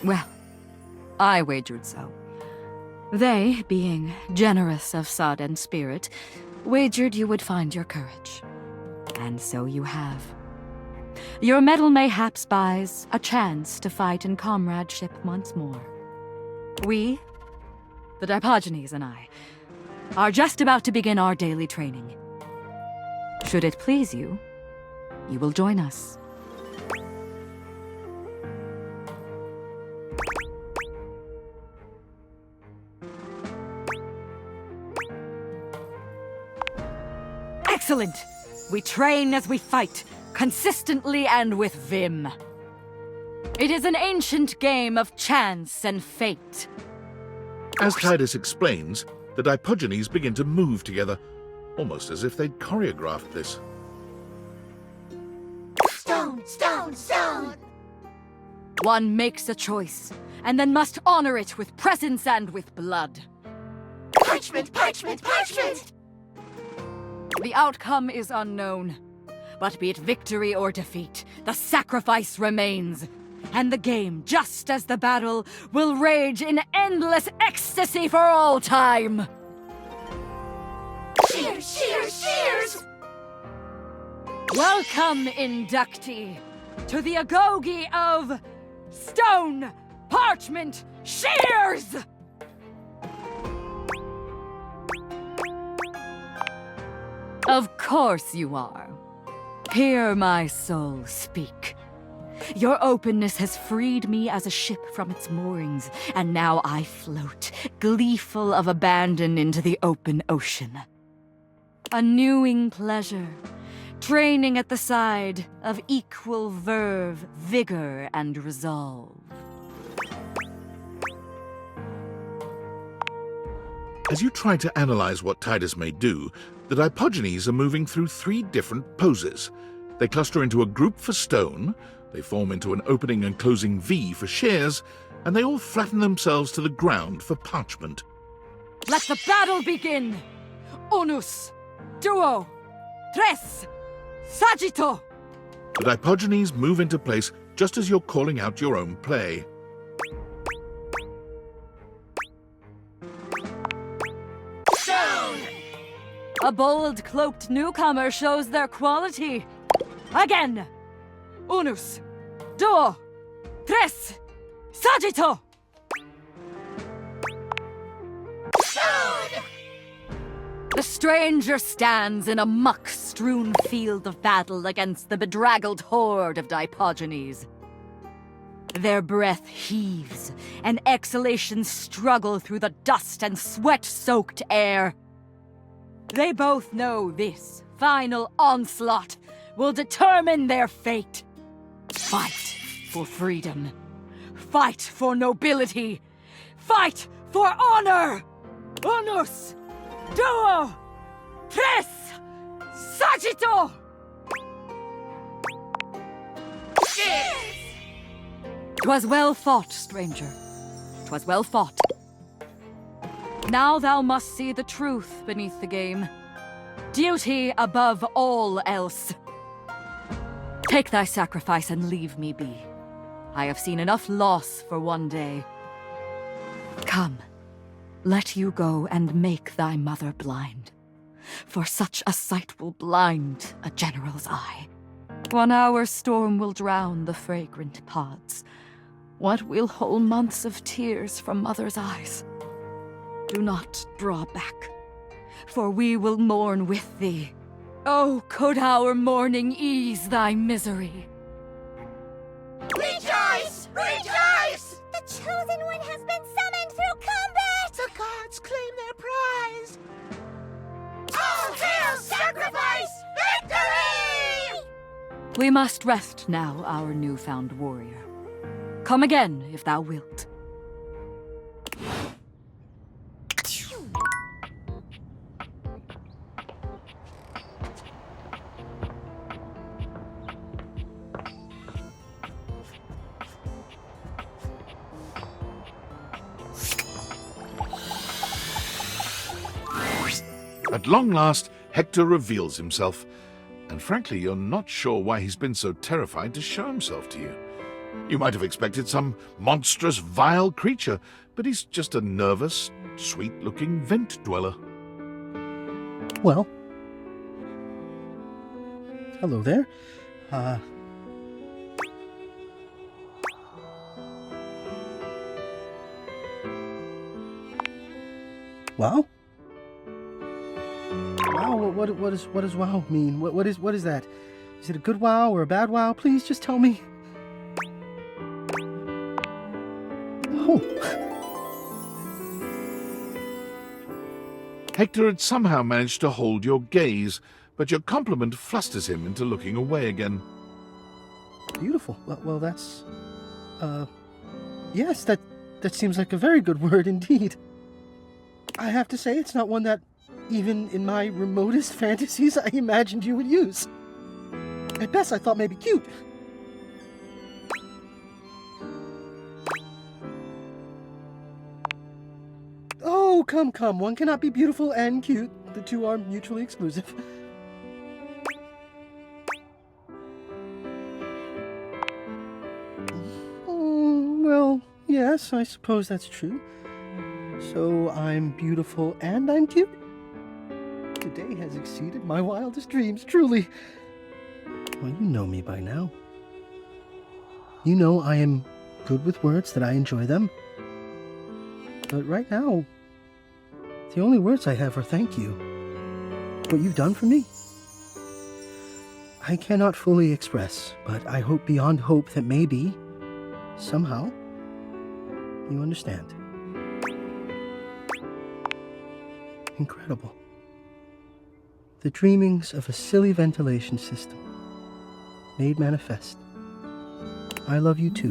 Well, I wagered so. They, being generous of sod and spirit, wagered you would find your courage. And so you have. Your medal mayhaps buys a chance to fight in comradeship once more. We, the Diogenes and I, are just about to begin our daily training. Should it please you, you will join us. Excellent! We train as we fight, consistently and with vim. It is an ancient game of chance and fate. As Titus explains, the Diogenes begin to move together, almost as if they'd choreographed this. Stone, stone, stone! One makes a choice, and then must honor it with presence and with blood. Parchment, parchment, parchment! The outcome is unknown, but be it victory or defeat, the sacrifice remains. And the game, just as the battle, will rage in endless ecstasy for all time! Cheers, cheers, cheers! Welcome, inductee, to the agoge of Stone, Parchment, Shears! Of course you are. Hear my soul speak. Your openness has freed me as a ship from its moorings, and now I float, gleeful of abandon, into the open ocean. A newing pleasure, training at the side of equal verve, vigor, and resolve. As you try to analyze what Titus may do, the Diogenes are moving through 3 different poses. They cluster into a group for stone, they form into an opening and closing V for shears, and they all flatten themselves to the ground for parchment. Let the battle begin! Unus, duo, tres, saggito! The Diogenes move into place just as you're calling out your own play. Stone! A bold, cloaked newcomer shows their quality. Again! Unus, duo, tres, saggito! Stone! The stranger stands in a muck-strewn field of battle against the bedraggled horde of Diogenes. Their breath heaves, and exhalations struggle through the dust and sweat-soaked air. They both know this final onslaught will determine their fate. Fight for freedom. Fight for nobility. Fight for honor! Unus! Duo! Tres! Saggito! Cheers! 'Twas well fought, stranger. 'Twas well fought. Now thou must see the truth beneath the game. Duty above all else. Take thy sacrifice and leave me be. I have seen enough loss for one day. Come, let you go and make thy mother blind. For such a sight will blind a general's eye. 1 hour's storm will drown the fragrant pods. What will whole months of tears from mother's eyes? Do not draw back, for we will mourn with thee. Oh, could our mourning ease thy misery? Rejoice! Rejoice! The chosen one has been summoned through combat! The gods claim their prize! All hail sacrifice! Victory! We must rest now, our newfound warrior. Come again, if thou wilt. At long last, Hector reveals himself, and frankly, you're not sure why he's been so terrified to show himself to you. You might have expected some monstrous, vile creature, but he's just a nervous, sweet-looking vent dweller. Well, hello there. Wow? Wow, what does wow mean? What is that? Is it a good wow or a bad wow? Please just tell me. Oh. Hector had somehow managed to hold your gaze, but your compliment flusters him into looking away again. Beautiful. Well, that's... Yes, that seems like a very good word indeed. I have to say, it's not one that, even in my remotest fantasies, I imagined you would use. At best, I thought maybe cute. Oh, come. One cannot be beautiful and cute. The two are mutually exclusive. Well, yes, I suppose that's true. So I'm beautiful and I'm cute? Today has exceeded my wildest dreams, truly. Well, you know me by now. You know I am good with words, that I enjoy them. But right now, the only words I have are thank you. What you've done for me. I cannot fully express, but I hope beyond hope that maybe, somehow, you understand. Incredible. The dreamings of a silly ventilation system made manifest. I love you too.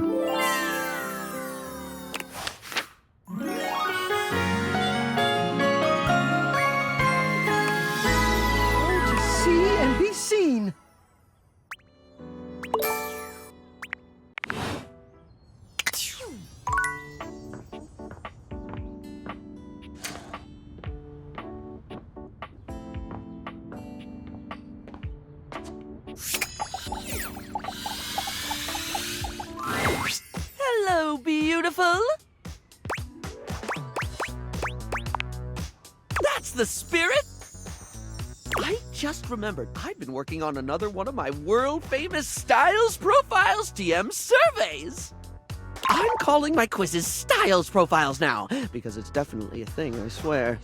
To see and be seen. Hello, beautiful. That's the spirit. I just remembered I've been working on another one of my world-famous Styles Profiles TM surveys. I'm calling my quizzes Styles Profiles now, because it's definitely a thing, I swear.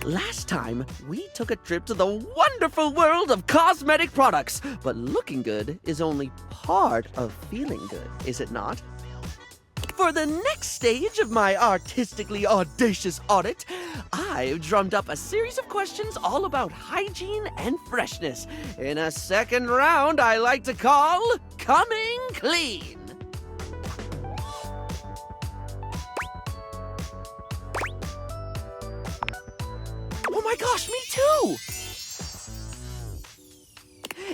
Last time, we took a trip to the wonderful world of cosmetic products, but looking good is only part of feeling good, is it not? For the next stage of my artistically audacious audit, I've drummed up a series of questions all about hygiene and freshness in a second round I like to call Coming Clean. Oh my gosh, me too!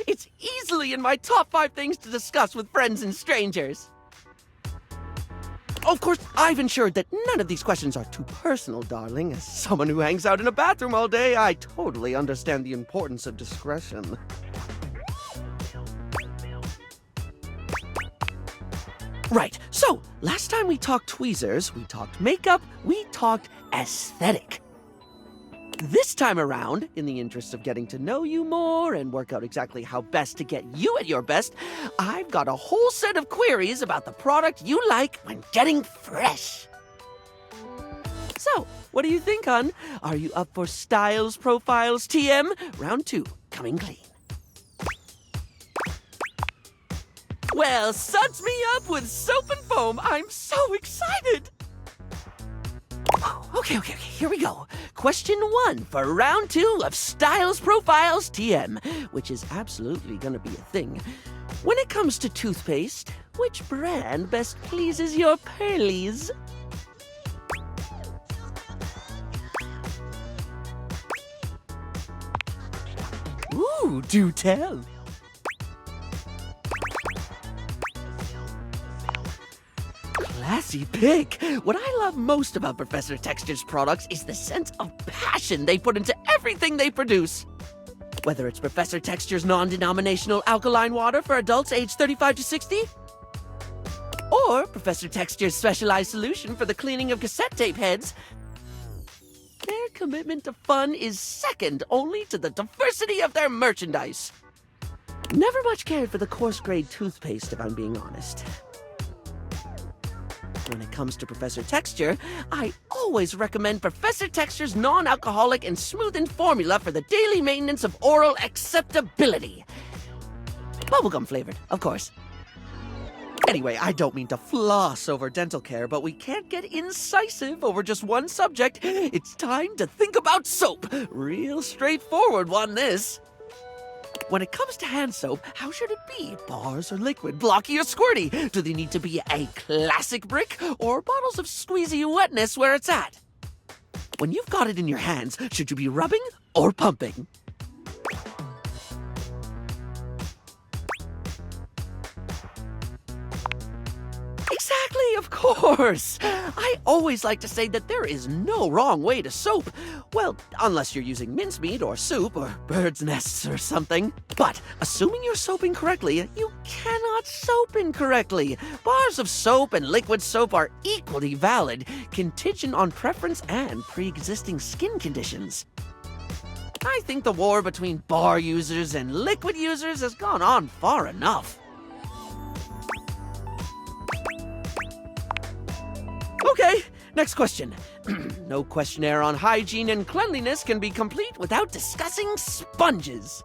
It's easily in my top 5 things to discuss with friends and strangers. Of course, I've ensured that none of these questions are too personal, darling. As someone who hangs out in a bathroom all day, I totally understand the importance of discretion. Right, so last time we talked tweezers, we talked makeup, we talked aesthetic. This time around, in the interest of getting to know you more and work out exactly how best to get you at your best, I've got a whole set of queries about the product you like when getting fresh. So, what do you think, hon? Are you up for Styles Profiles TM? Round 2, coming clean. Well, suds me up with soap and foam. I'm so excited. Okay, here we go. Question 1 for round 2 of Styles Profiles TM, which is absolutely gonna be a thing. When it comes to toothpaste, which brand best pleases your pearlies? Ooh, do tell. Classy pick! What I love most about Professor Texture's products is the sense of passion they put into everything they produce. Whether it's Professor Texture's non-denominational alkaline water for adults aged 35 to 60, or Professor Texture's specialized solution for the cleaning of cassette tape heads, their commitment to fun is second only to the diversity of their merchandise. Never much cared for the coarse-grade toothpaste, if I'm being honest. When it comes to Professor Texture, I always recommend Professor Texture's non-alcoholic and smoothened formula for the daily maintenance of oral acceptability. Bubblegum flavored, of course. Anyway, I don't mean to floss over dental care, but we can't get incisive over just one subject. It's time to think about soap. Real straightforward one, this. When it comes to hand soap, how should it be? Bars or liquid, blocky or squirty? Do they need to be a classic brick or bottles of squeezy wetness where it's at? When you've got it in your hands, should you be rubbing or pumping? Exactly, of course. I always like to say that there is no wrong way to soap. Well, unless you're using mincemeat or soup or bird's nests or something. But assuming you're soaping correctly, you cannot soap incorrectly. Bars of soap and liquid soap are equally valid, contingent on preference and pre-existing skin conditions. I think the war between bar users and liquid users has gone on far enough. Okay, next question. No questionnaire on hygiene and cleanliness can be complete without discussing sponges.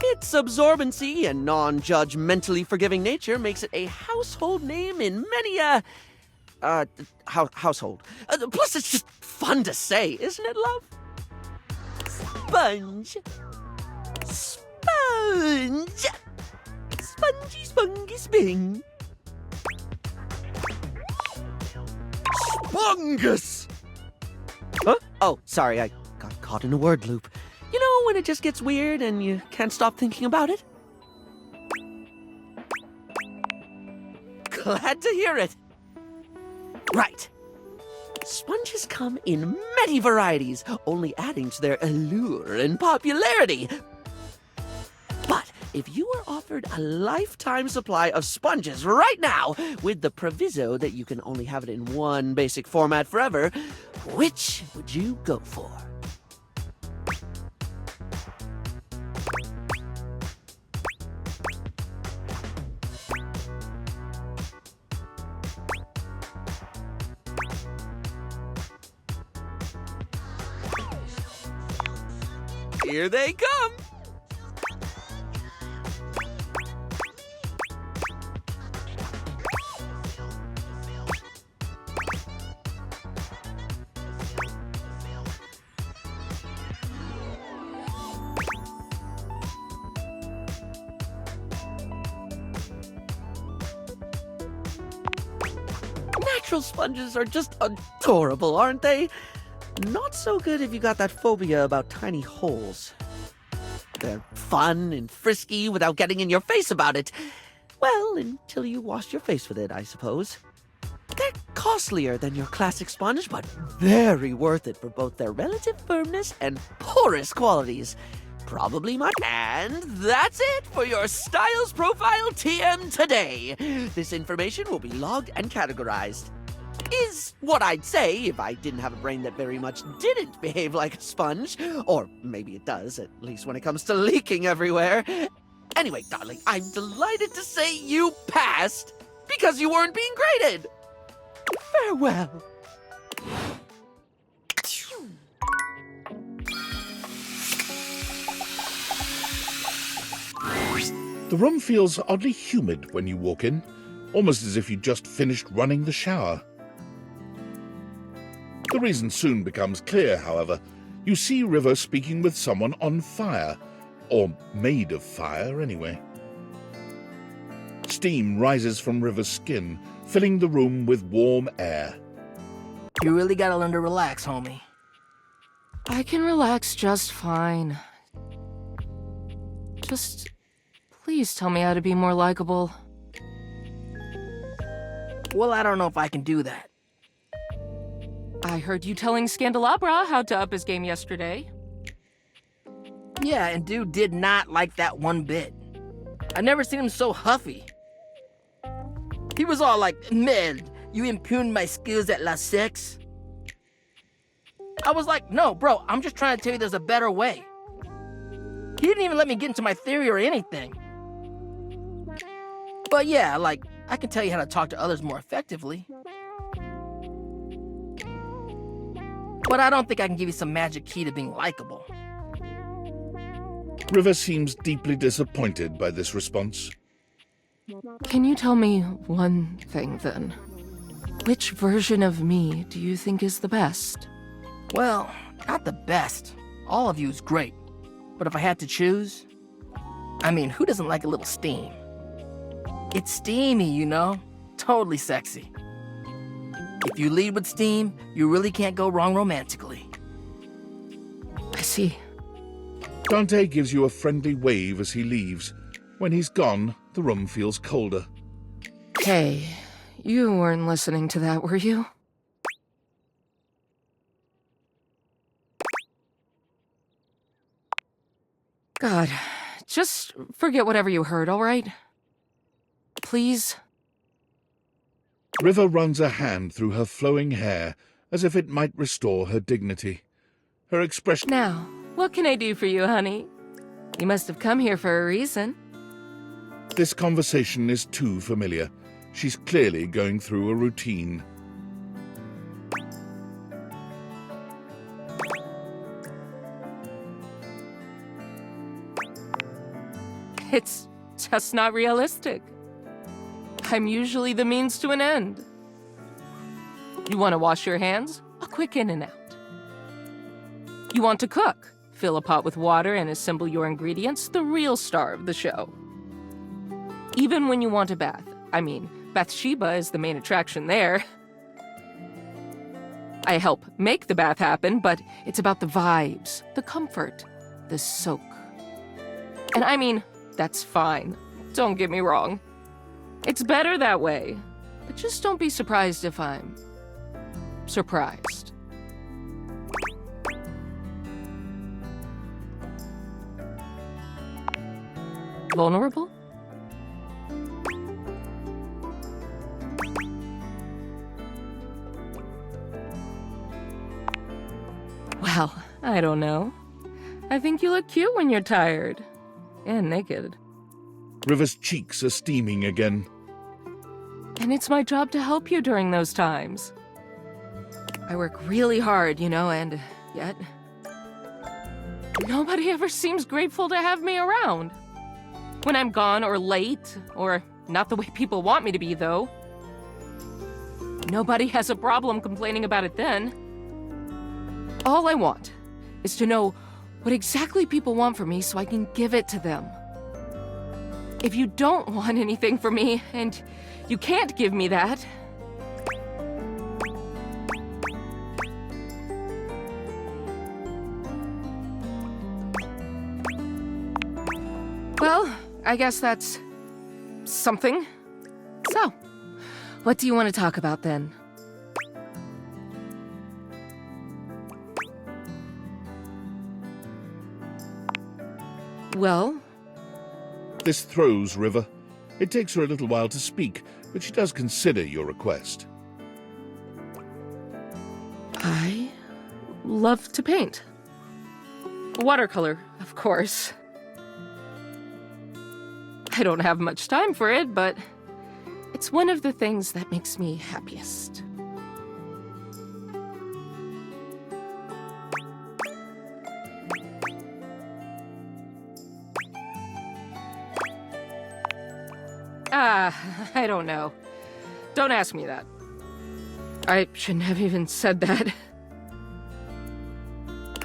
Its absorbency and non-judgmentally forgiving nature makes it a household name in many household. Plus, it's just fun to say, isn't it, love? Sponge. Sponge. Spongy, spongy, sping. Spongus! Huh? Oh, sorry, I got caught in a word loop. You know when it just gets weird and you can't stop thinking about it? Glad to hear it. Right. Sponges come in many varieties, only adding to their allure and popularity. But if you were offered a lifetime supply of sponges right now, with the proviso that you can only have it in one basic format forever, which would you go for? Here they come! Natural sponges are just adorable, aren't they? Not so good if you got that phobia about tiny holes. They're fun and frisky without getting in your face about it. Well, until you wash your face with it, I suppose. They're costlier than your classic sponge, but very worth it for both their relative firmness and porous qualities. Probably my... And that's it for your Styles Profile TM today. This information will be logged and categorized. Is what I'd say if I didn't have a brain that very much didn't behave like a sponge. Or maybe it does, at least when it comes to leaking everywhere. Anyway, darling, I'm delighted to say you passed because you weren't being graded. Farewell. The room feels oddly humid when you walk in, almost as if you just finished running the shower. The reason soon becomes clear, however. You see River speaking with someone on fire, or made of fire anyway. Steam rises from River's skin, filling the room with warm air. You really gotta learn to relax, homie. I can relax just fine. Just please tell me how to be more likable. Well, I don't know if I can do that. I heard you telling Scandelabra how to up his game yesterday. Yeah, and dude did not like that one bit. I've never seen him so huffy. He was all like, "Man, you impugned my skills at La Sex?" I was like, "No, bro, I'm just trying to tell you there's a better way." He didn't even let me get into my theory or anything. But yeah, like, I can tell you how to talk to others more effectively. But I don't think I can give you some magic key to being likable. River seems deeply disappointed by this response. Can you tell me one thing, then? Which version of me do you think is the best? Well, not the best. All of you is great. But if I had to choose, I mean, who doesn't like a little steam? It's steamy, you know? Totally sexy. If you lead with steam, you really can't go wrong romantically. I see. Dante gives you a friendly wave as he leaves. When he's gone, the room feels colder. Hey, you weren't listening to that, were you? God, just forget whatever you heard, all right? Please? River runs a hand through her flowing hair as if it might restore her dignity. Her expression... Now, what can I do for you, honey? You must have come here for a reason. This conversation is too familiar. She's clearly going through a routine. It's just not realistic. I'm usually the means to an end. You want to wash your hands? A quick in and out. You want to cook? Fill a pot with water and assemble your ingredients, the real star of the show. Even when you want a bath. I mean, Bathsheba is the main attraction there. I help make the bath happen, but it's about the vibes, the comfort, the soak. And I mean, that's fine. Don't get me wrong. It's better that way. But just don't be surprised if I'm surprised. Vulnerable? Well, I don't know. I think you look cute when you're tired. And naked. River's cheeks are steaming again. And it's my job to help you during those times. I work really hard, you know, and yet... nobody ever seems grateful to have me around. When I'm gone or late, or not the way people want me to be, though. Nobody has a problem complaining about it then. All I want is to know what exactly people want from me so I can give it to them. If you don't want anything from me, and you can't give me that, well, I guess that's something. So, what do you want to talk about then? Well? This throws River. It takes her a little while to speak, but she does consider your request. I love to paint. Watercolor, of course. I don't have much time for it, but it's one of the things that makes me happiest. I don't know. Don't ask me that. I shouldn't have even said that.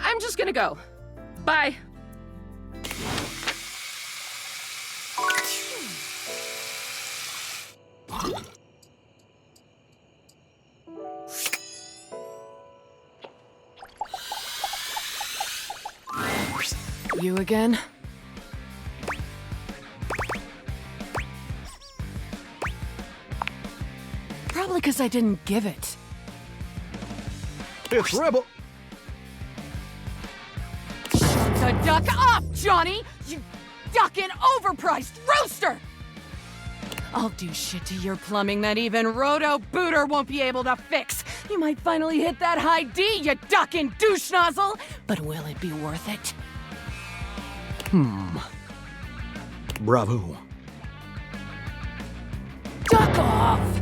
I'm just gonna go. Bye. You again? Probably because I didn't give it. It's Rebel. The duck up, Johnny! You ducking overpriced rooster! I'll do shit to your plumbing that even Roto Booter won't be able to fix. You might finally hit that high D, you ducking douche nozzle. But will it be worth it? Bravo. Duck off!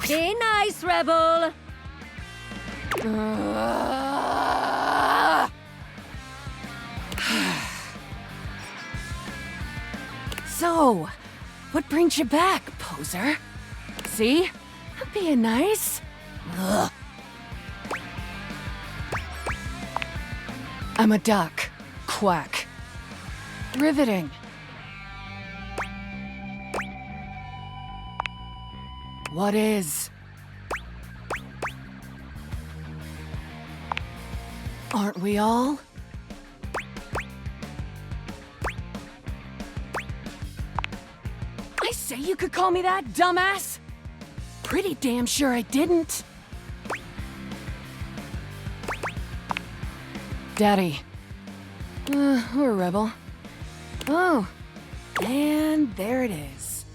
Be nice, Rebel. So, what brings you back, poser? See? I'm being nice. Ugh. I'm a duck. Quack. Riveting. What is? Aren't we all? I say you could call me that, dumbass. Pretty damn sure I didn't. Daddy. Or Rebel. Oh, and there it is.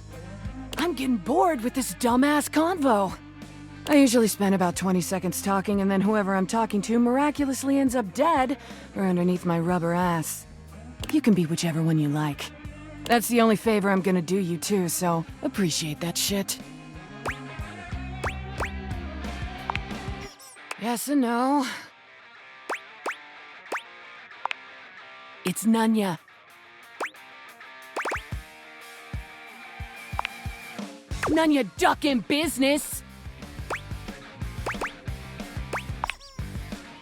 I'm getting bored with this dumbass convo. I usually spend about 20 seconds talking, and then whoever I'm talking to miraculously ends up dead or underneath my rubber ass. You can be whichever one you like. That's the only favor I'm gonna do you too, so appreciate that shit. Yes and no. It's Nunya. Nunya duck in business.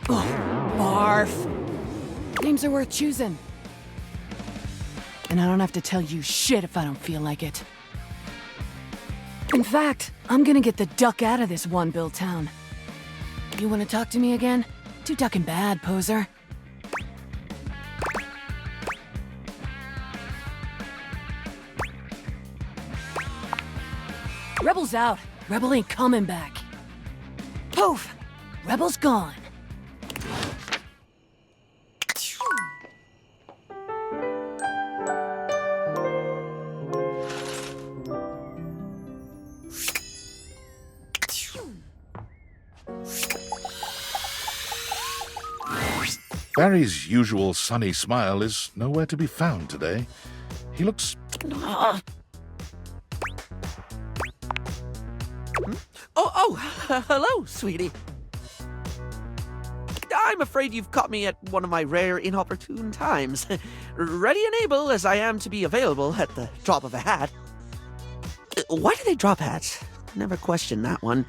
Ugh, barf. Names are worth choosing. And I don't have to tell you shit if I don't feel like it. In fact, I'm gonna get the duck out of this one-bill town. You wanna talk to me again? Too duckin' bad, poser. Rebel's out. Rebel ain't coming back. Poof! Rebel's gone. Barry's usual sunny smile is nowhere to be found today. He looks... Hello, sweetie. I'm afraid you've caught me at one of my rare inopportune times. Ready and able as I am to be available at the drop of a hat. Why do they drop hats? Never questioned that one.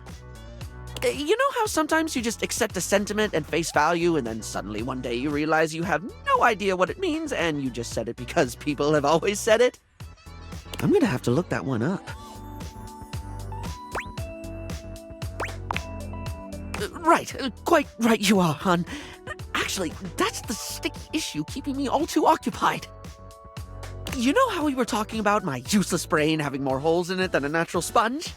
You know how sometimes you just accept a sentiment at face value and then suddenly one day you realize you have no idea what it means and you just said it because people have always said it? I'm gonna have to look that one up. Right, quite right you are, hon. Actually, that's the sticky issue keeping me all too occupied. You know how we were talking about my useless brain having more holes in it than a natural sponge?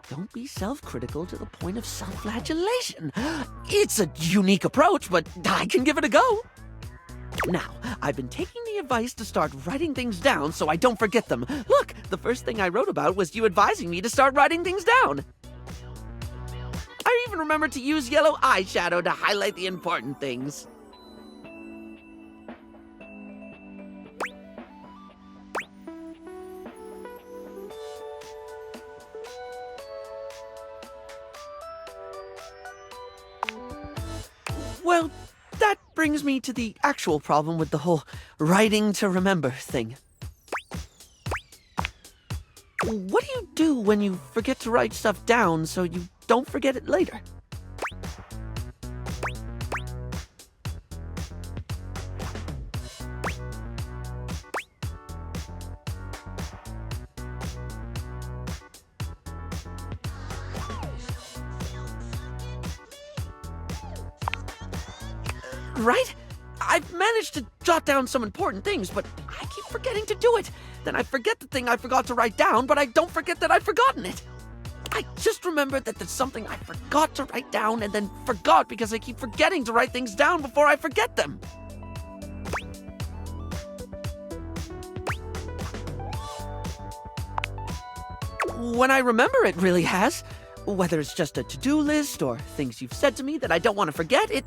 Don't be self-critical to the point of self-flagellation. It's a unique approach, but I can give it a go. Now, I've been taking the advice to start writing things down so I don't forget them. Look, the first thing I wrote about was you advising me to start writing things down. I even remembered to use yellow eyeshadow to highlight the important things. Well, that brings me to the actual problem with the whole writing to remember thing. What do you do when you forget to write stuff down so you don't forget it later? Right? I've managed to jot down some important things, but I keep forgetting to do it. Then I forget the thing I forgot to write down, but I don't forget that I've forgotten it. I just remembered that there's something I forgot to write down and then forgot because I keep forgetting to write things down before I forget them. When I remember, it really has. Whether it's just a to-do list or things you've said to me that I don't want to forget, it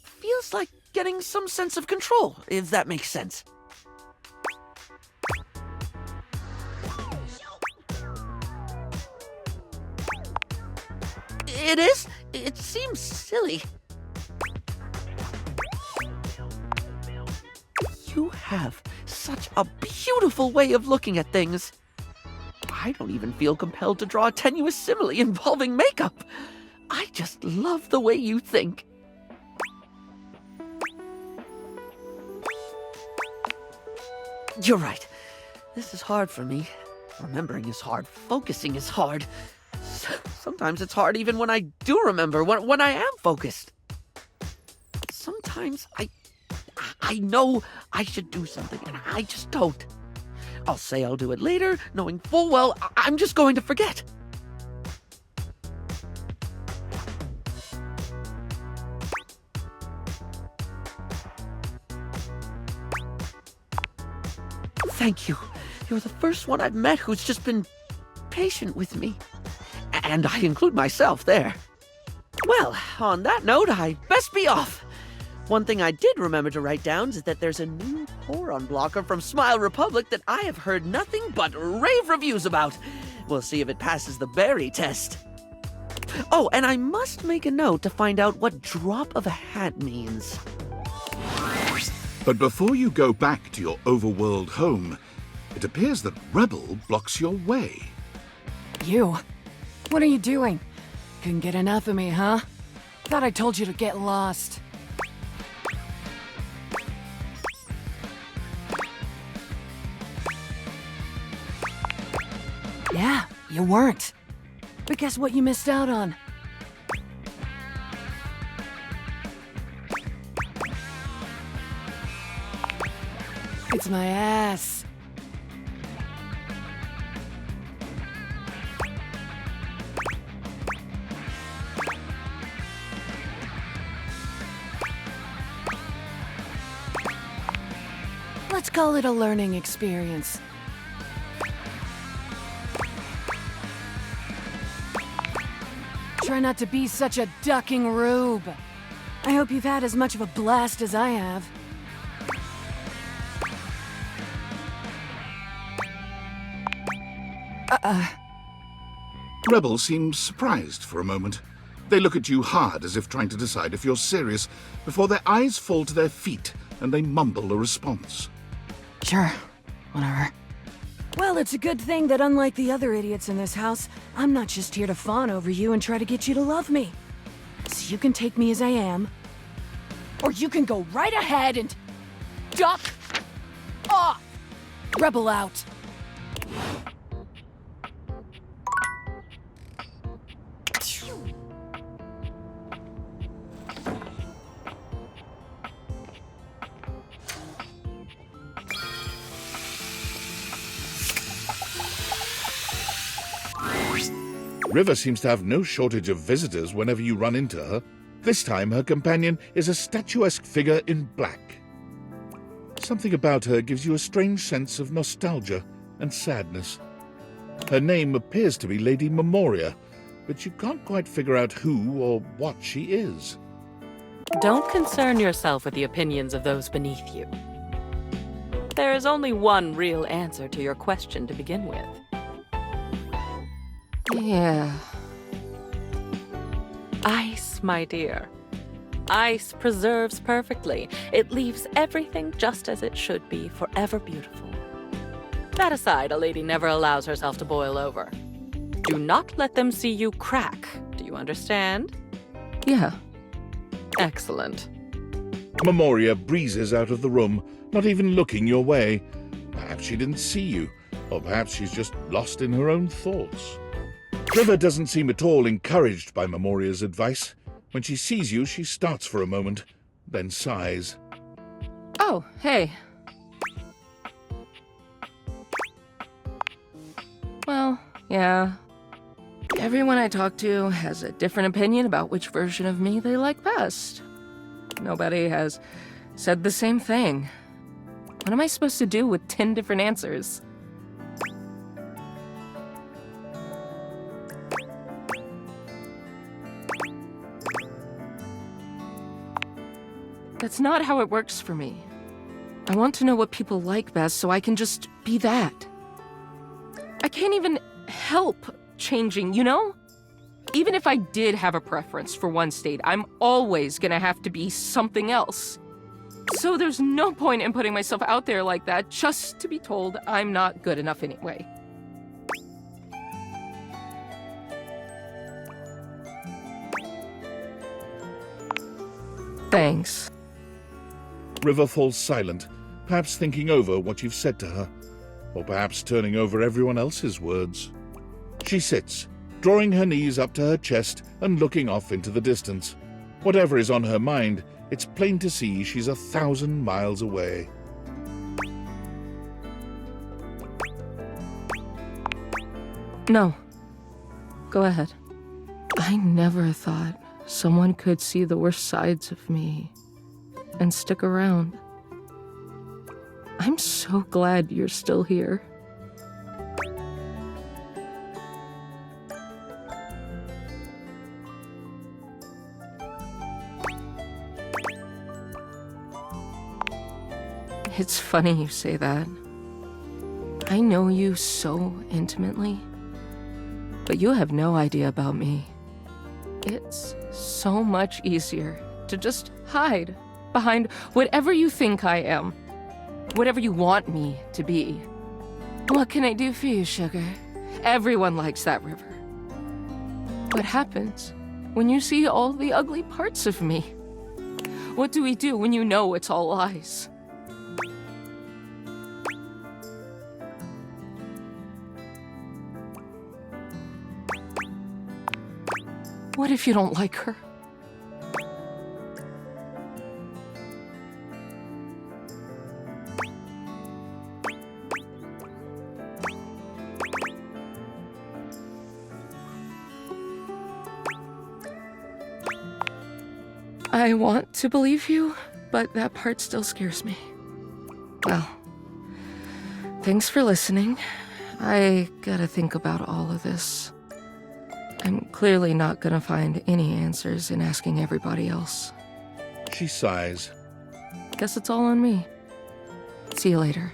feels like getting some sense of control, if that makes sense. It is? It seems silly. You have such a beautiful way of looking at things. I don't even feel compelled to draw a tenuous simile involving makeup. I just love the way you think. You're right. This is hard for me. Remembering is hard. Focusing is hard. Sometimes it's hard even when I do remember, when I am focused. Sometimes I know I should do something, and I just don't. I'll say I'll do it later, knowing full well I'm just going to forget. Thank you. You're the first one I've met who's just been patient with me. And I include myself there. Well, on that note, I best be off. One thing I did remember to write down is that there's a new pour-on blocker from Smile Republic that I have heard nothing but rave reviews about. We'll see if it passes the berry test. Oh, and I must make a note to find out what drop of a hat means. But before you go back to your overworld home, it appears that Rebel blocks your way. You? What are you doing? Couldn't get enough of me, huh? Thought I told you to get lost. Yeah, you weren't. But guess what you missed out on? It's my ass. Let's call it a learning experience. Try not to be such a ducking rube. I hope you've had as much of a blast as I have. Rebel seems surprised for a moment. They look at you hard as if trying to decide if you're serious before their eyes fall to their feet and they mumble a response. Sure, whatever. Well, it's a good thing that unlike the other idiots in this house, I'm not just here to fawn over you and try to get you to love me. So you can take me as I am, or you can go right ahead and duck off. Rebel out. River seems to have no shortage of visitors whenever you run into her. This time her companion is a statuesque figure in black. Something about her gives you a strange sense of nostalgia and sadness. Her name appears to be Lady Memoria, but you can't quite figure out who or what she is. Don't concern yourself with the opinions of those beneath you. There is only one real answer to your question to begin with. Yeah. Ice, my dear. Ice preserves perfectly. It leaves everything just as it should be, forever beautiful. That aside, a lady never allows herself to boil over. Do not let them see you crack. Do you understand? Yeah. Excellent. Memoria breezes out of the room, not even looking your way. Perhaps she didn't see you, or perhaps she's just lost in her own thoughts. River doesn't seem at all encouraged by Memoria's advice. When she sees you, she starts for a moment, then sighs. Oh, hey. Well, yeah. Everyone I talk to has a different opinion about which version of me they like best. Nobody has said the same thing. What am I supposed to do with 10 different answers? That's not how it works for me. I want to know what people like best so I can just be that. I can't even help changing, you know? Even if I did have a preference for one state, I'm always gonna have to be something else. So there's no point in putting myself out there like that just to be told I'm not good enough anyway. Thanks. River falls silent, perhaps thinking over what you've said to her, or perhaps turning over everyone else's words. She sits, drawing her knees up to her chest and looking off into the distance. Whatever is on her mind, it's plain to see she's 1,000 miles away. No. Go ahead. I never thought someone could see the worst sides of me and stick around. I'm so glad you're still here. It's funny you say that. I know you so intimately, but you have no idea about me. It's so much easier to just hide behind whatever you think I am, whatever you want me to be. What can I do for you, sugar? Everyone likes that river. What happens when you see all the ugly parts of me? What do we do when you know it's all lies? What if you don't like her? I want to believe you, but that part still scares me. Well, thanks for listening. I gotta think about all of this. I'm clearly not gonna find any answers in asking everybody else. She sighs. Guess it's all on me. See you later.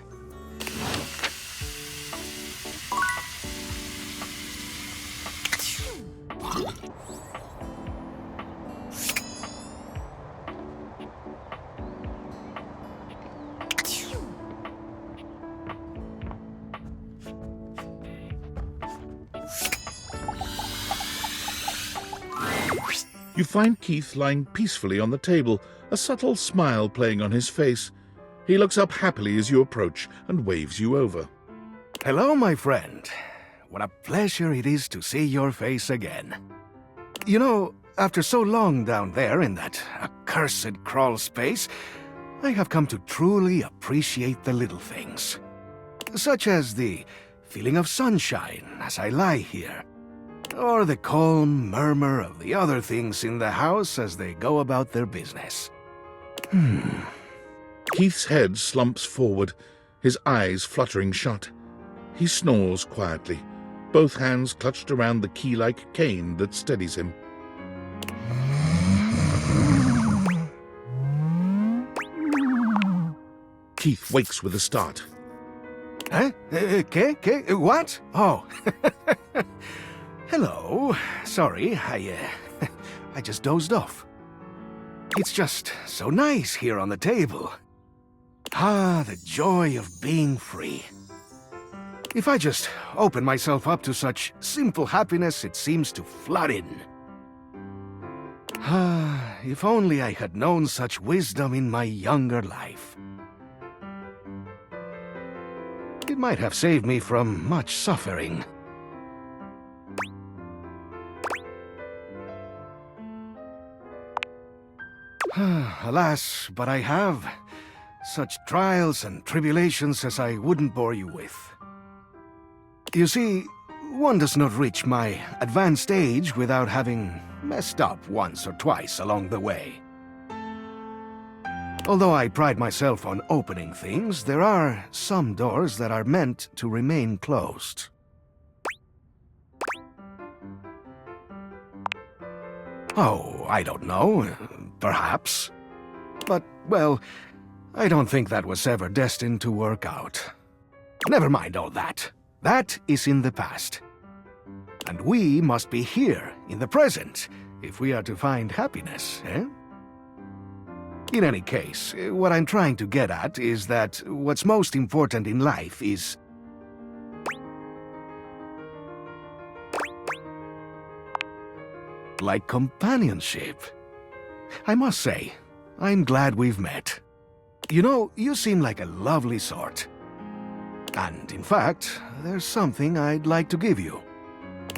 You find Keith lying peacefully on the table, a subtle smile playing on his face. He looks up happily as you approach and waves you over. Hello, my friend. What a pleasure it is to see your face again. You know, after so long down there in that accursed crawl space, I have come to truly appreciate the little things. Such as the feeling of sunshine as I lie here, or the calm murmur of the other things in the house as they go about their business. Keith's head slumps forward, his eyes fluttering shut. He snores quietly, both hands clutched around the key-like cane that steadies him. Keith wakes with a start. Huh? What? Oh. Hello. Sorry, I just dozed off. It's just so nice here on the table. Ah, the joy of being free. If I just open myself up to such simple happiness, it seems to flood in. Ah, if only I had known such wisdom in my younger life. It might have saved me from much suffering. Alas, but I have such trials and tribulations as I wouldn't bore you with. You see, one does not reach my advanced age without having messed up once or twice along the way. Although I pride myself on opening things, there are some doors that are meant to remain closed. Oh, I don't know. Perhaps. But well, I don't think that was ever destined to work out. Never mind all that. That is in the past. And we must be here, in the present, if we are to find happiness, eh? In any case, what I'm trying to get at is that what's most important in life is... like companionship. I must say, I'm glad we've met. You know, you seem like a lovely sort. And in fact, there's something I'd like to give you.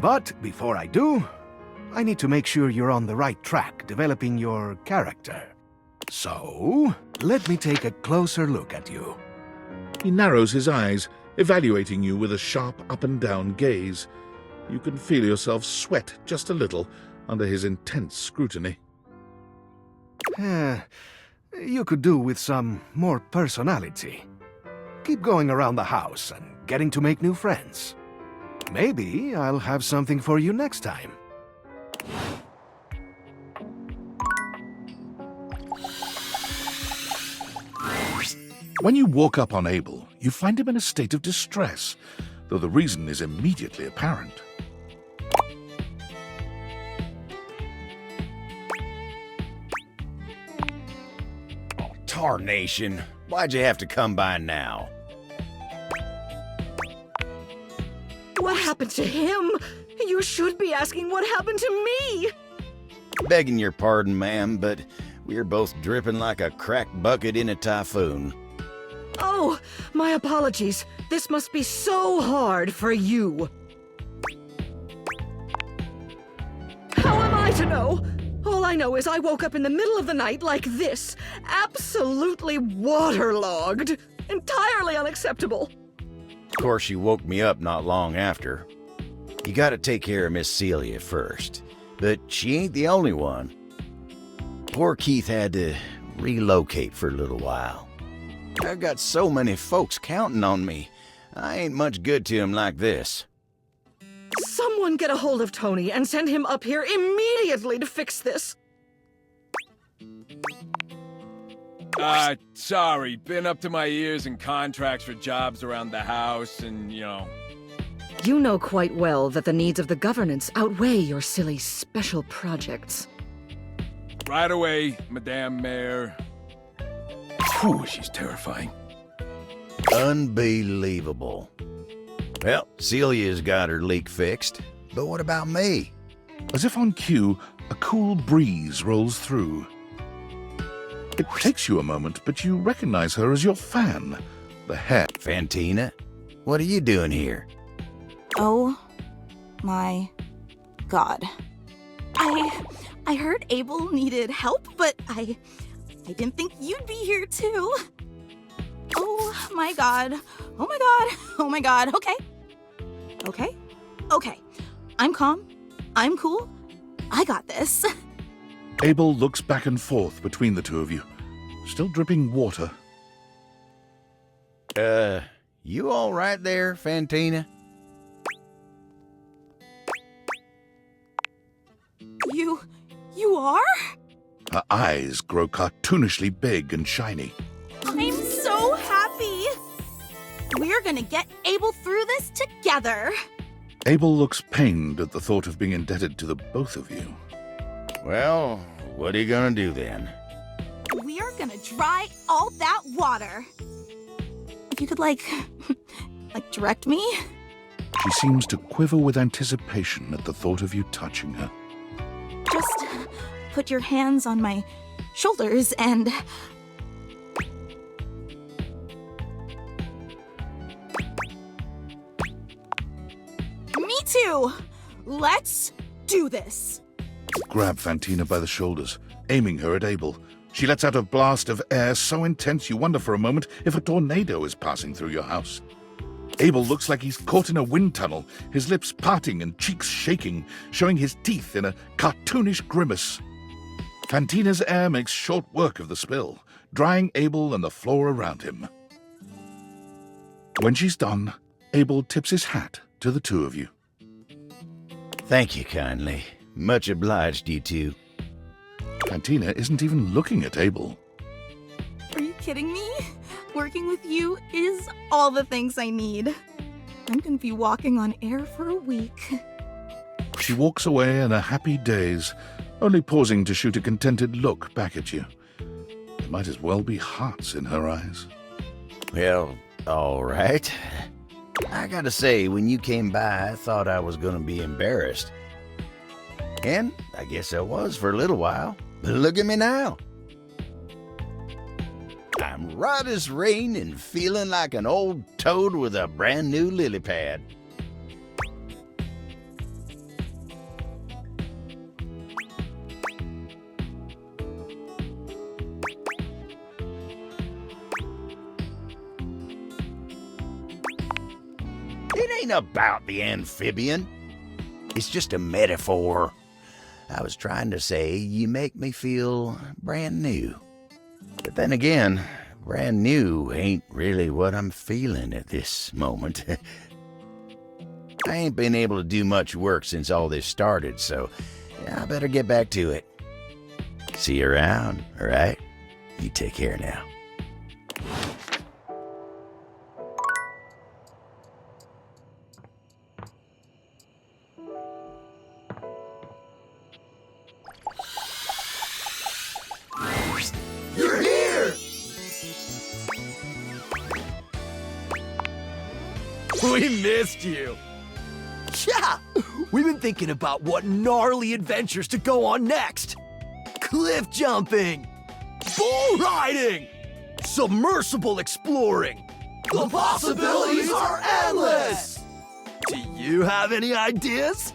But before I do, I need to make sure you're on the right track developing your character. So, let me take a closer look at you. He narrows his eyes, evaluating you with a sharp up-and-down gaze. You can feel yourself sweat just a little under his intense scrutiny. You could do with some more personality. Keep going around the house and getting to make new friends. Maybe I'll have something for you next time. When you walk up on Abel, you find him in a state of distress, though the reason is immediately apparent. Tarnation. Why'd you have to come by now? What happened to him? You should be asking what happened to me! Begging your pardon, ma'am, but we're both dripping like a cracked bucket in a typhoon. Oh, my apologies. This must be so hard for you. How am I to know? All I know is I woke up in the middle of the night like this, absolutely waterlogged. Entirely unacceptable. Of course, you woke me up not long after. You gotta take care of Miss Celia first, but she ain't the only one. Poor Keith had to relocate for a little while. I've got so many folks counting on me. I ain't much good to 'em like this. Someone get a hold of Tony and send him up here immediately to fix this. Sorry. Been up to my ears in contracts for jobs around the house and, you know. You know quite well that the needs of the governance outweigh your silly special projects. Right away, Madame Mayor. Phew, she's terrifying. Unbelievable. Well, Celia's got her leak fixed, but what about me? As if on cue, a cool breeze rolls through. It takes you a moment, but you recognize her as your fan, the hair. Fantina? What are you doing here? Oh my god. I heard Abel needed help, but I didn't think you'd be here too. Oh my god. Oh my god. Oh my god. Okay. I'm calm. I'm cool. I got this. Abel looks back and forth between the two of you, still dripping water. You all right there, Fantina? You are? Her eyes grow cartoonishly big and shiny. I'm so happy. We're gonna get Abel through this together. Abel looks pained at the thought of being indebted to the both of you. Well, what are you gonna do then? We are gonna dry all that water. If you could, like direct me? She seems to quiver with anticipation at the thought of you touching her. Just put your hands on my shoulders and... Me too! Let's do this! Grab Fantina by the shoulders, aiming her at Abel. She lets out a blast of air so intense you wonder for a moment if a tornado is passing through your house. Abel looks like he's caught in a wind tunnel, his lips parting and cheeks shaking, showing his teeth in a cartoonish grimace. Fantina's air makes short work of the spill, drying Abel and the floor around him. When she's done, Abel tips his hat to the two of you. Thank you kindly. Much obliged, you two. Fantina isn't even looking at Abel. kidding me? Working with you is all the things I need. I'm gonna be walking on air for a week. She walks away in a happy daze, only pausing to shoot a contented look back at you. There might as well be hearts in her eyes. Well, all right. I gotta say, when you came by, I thought I was gonna be embarrassed. And I guess I was for a little while. But look at me now. I'm right as rain and feeling like an old toad with a brand new lily pad. It ain't about the amphibian. It's just a metaphor. I was trying to say you make me feel brand new. But then again, brand new ain't really what I'm feeling at this moment. I ain't been able to do much work since all this started, so I better get back to it. See you around, all right? You take care now. You're here! We missed you. Yeah, we've been thinking about what gnarly adventures to go on next. Cliff jumping, bull riding, submersible exploring. The possibilities are endless! Do you have any ideas?